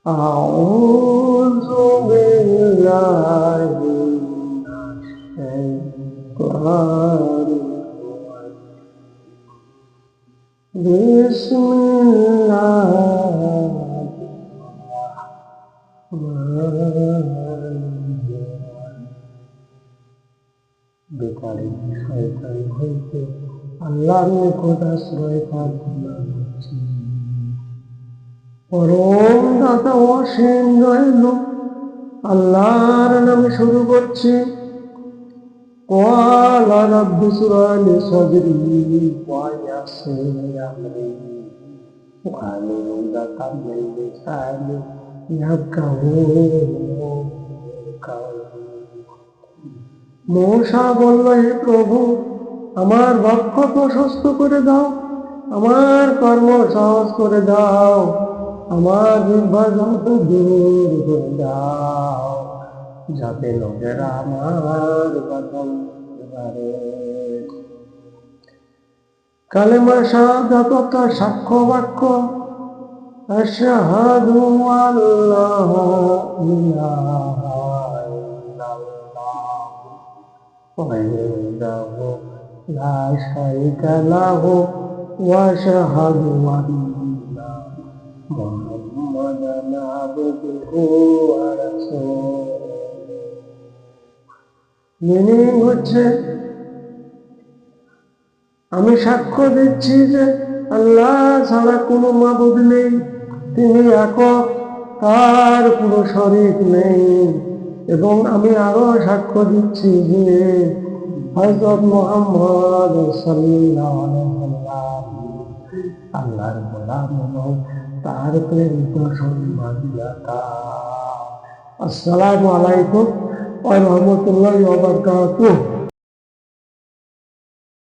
أعوذ بالله من الشيطان بسم الله bakery শয়তান হইতে আল্লাহর নিকট আশ্রয় প্রার্থনা করছি। পরম দাতা অসীম দয়ালু আল্লাহর নামে শুরু করছি। ক্বালা রাব্বি ইশরাহ লি সাদরি ওয়া ইয়াসসির লি আমরি ওয়াহলুল উকদাতাম মিন লিসানি ইয়াফকাহু কাওলি। মূসা বলল, হে প্রভু, আমার বাক্য প্রশস্ত করে দাও, আমার কর্ম সহজ করে দাও, আমার বিভাজন দূর করে দাও, যাতে লোকেরা আমার কথা বুঝতে পারে। কালেমা শাহাদাত সাক্ষ্য বাক্য, আশহাদু আল্লাহ ইলাহা ইল্লাল্লাহ ওয়াহদাহু লা শারীকা লাহু ওয়া আশহাদু আন্না মুহাম্মাদান আবদুহু ওয়া রাসূলুহু। মিনিং হচ্ছে, আমি সাক্ষ্য দিচ্ছি যে আল্লাহ ছাড়া কোনো মাবুদ নেই, তিনি একক, তার কোনো শরীক নেই। এবং আমি আরো সাক্ষ্য দিচ্ছি যে হযরত মুহাম্মদ সাল্লাল্লাহু আলাইহি ওয়াসাল্লাম আল্লাহর গোলাম এবং তার প্রেরিত সম্মানিতা। আসসালামু আলাইকুম ওয়া রাহমাতুল্লাহি ওয়া বারাকাতুহু।